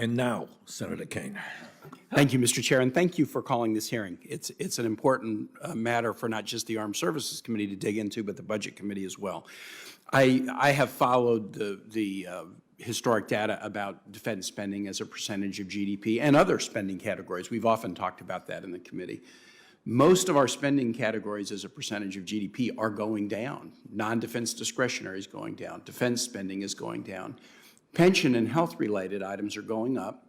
And now, Senator Kaine. Thank you, Mr. Chair, and thank you for calling this hearing. It's an important matter for not just the Armed Services Committee to dig into, but the Budget Committee as well. I have followed the historic data about defense spending as a percentage of GDP and other spending categories. We've often talked about that in the committee. Most of our spending categories as a percentage of GDP are going down. Non-defense discretionary is going down. Defense spending is going down. Pension and health-related items are going up.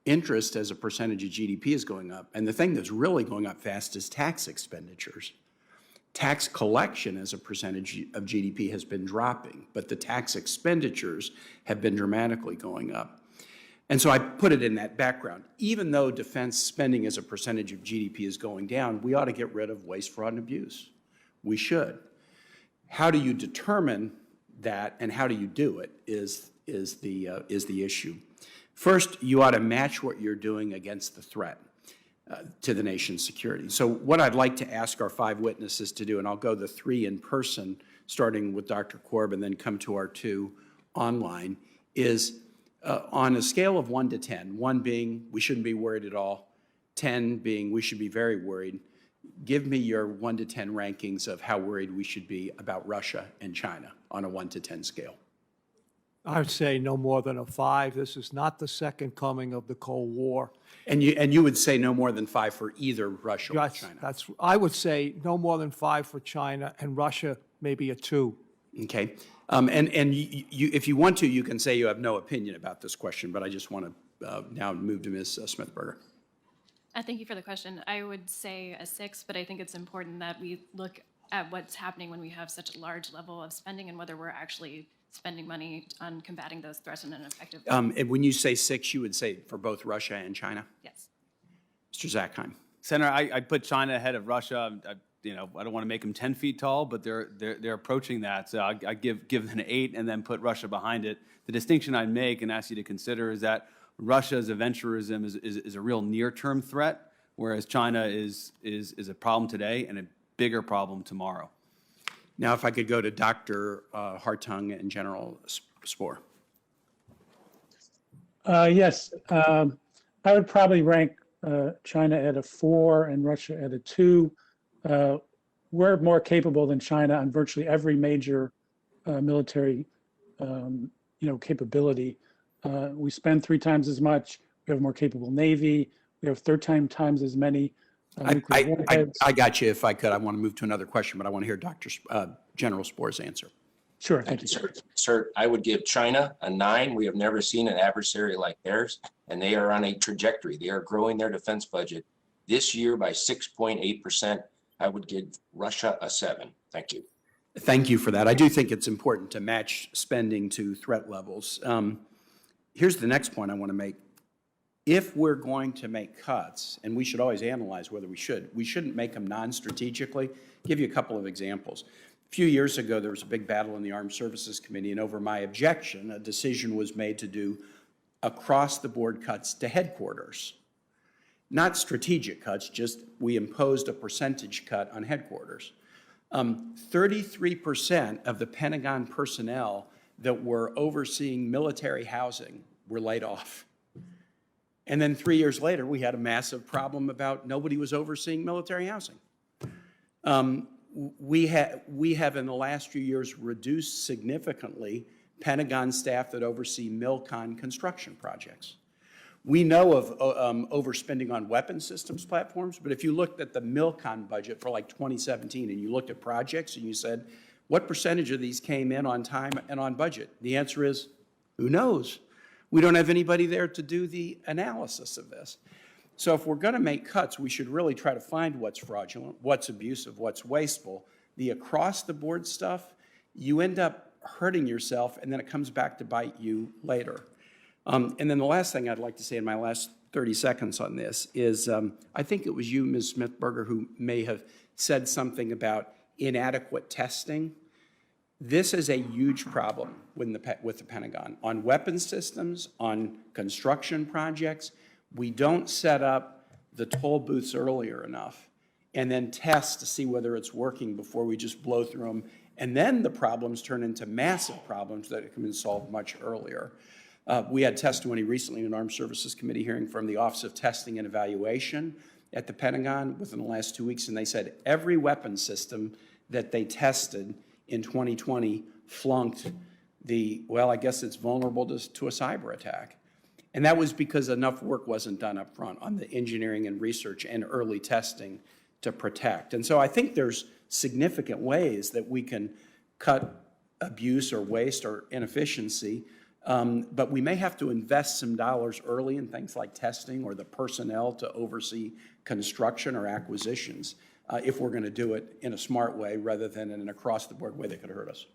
Interest as a percentage of GDP is going up. And the thing that's really going up fast is tax expenditures. Tax collection as a percentage of GDP has been dropping, but the tax expenditures have been dramatically going up. And so I put it in that background. Even though defense spending as a percentage of GDP is going down, we ought to get rid of waste, fraud, and abuse. We should. How do you determine that and how do you do it is the issue. First, you ought to match what you're doing against the threat to the nation's security. So what I'd like to ask our 5 witnesses to do, and I'll go the 3 in person, starting with Dr. Korb and then come to our 2 online, is on a scale of 1 to 10, 1 being we shouldn't be worried at all, 10 being we should be very worried, give me your 1 to 10 rankings of how worried we should be about Russia and China on a 1 to 10 scale. I would say no more than a 5. This is not the second coming of the Cold War. And you would say no more than 5 for either Russia or China? I would say no more than 5 for China, and Russia maybe a 2. Okay. If you want to, you can say you have no opinion about this question, but I just want to now move to Ms. Smithberger. Thank you for the question. I would say a 6, but I think it's important that we look at what's happening when we have such a large level of spending and whether we're actually spending money on combating those threats in an effective way. And when you say 6, you would say for both Russia and China? Yes. Mr. Zackheim. Senator, I put China ahead of Russia. I don't want to make them 10 feet tall, but they're approaching that. So I give them an 8 and then put Russia behind it. The distinction I'd make and ask you to consider is that Russia's adventurism is a real near-term threat, whereas China is a problem today and a bigger problem tomorrow. Now, if I could go to Dr. Hartung and General Spohr. Yes, I would probably rank China at a 4 and Russia at a 2. We're more capable than China on virtually every major military, capability. We spend 3 times as much. We have a more capable Navy. We have 13 times as many. I got you. If I could, I want to move to another question, but I want to hear General Spohr's answer. Sure, thank you, sir. Sir, I would give China a 9. We have never seen an adversary like theirs, and they are on a trajectory. They are growing their defense budget this year by 6.8%. I would give Russia a 7. Thank you. Thank you for that. I do think it's important to match spending to threat levels. Here's the next point I want to make. If we're going to make cuts, and we should always analyze whether we shouldn't make them non-strategically. Give you a couple of examples. A few years ago, there was a big battle in the Armed Services Committee, and over my objection, a decision was made to do across-the-board cuts to headquarters. Not strategic cuts, just we imposed a percentage cut on headquarters. 33% of the Pentagon personnel that were overseeing military housing were laid off. And then 3 years later, we had a massive problem about nobody was overseeing military housing. We have in the last few years reduced significantly Pentagon staff that oversee MILCON construction projects. We know of overspending on weapon systems platforms, but if you looked at the MILCON budget for like 2017 and you looked at projects and you said, what percentage of these came in on time and on budget? The answer is, who knows? We don't have anybody there to do the analysis of this. So if we're going to make cuts, we should really try to find what's fraudulent, what's abusive, what's wasteful. The across-the-board stuff, you end up hurting yourself, and then it comes back to bite you later. And then the last thing I'd like to say in my last 30 seconds on this is I think it was you, Ms. Smithberger, who may have said something about inadequate testing. This is a huge problem with the Pentagon. On weapons systems, on construction projects, we don't set up the toll booths earlier enough and then test to see whether it's working before we just blow through them. And then the problems turn into massive problems that can be solved much earlier. We had testimony recently in an Armed Services Committee hearing from the Office of Testing and Evaluation at the Pentagon within the last 2 weeks, and they said every weapon system that they tested in 2020 flunked well, I guess it's vulnerable to a cyber attack. And that was because enough work wasn't done up front on the engineering and research and early testing to protect. And so I think there's significant ways that we can cut abuse or waste or inefficiency, but we may have to invest some dollars early in things like testing or the personnel to oversee construction or acquisitions if we're going to do it in a smart way rather than in an across-the-board way that could hurt us.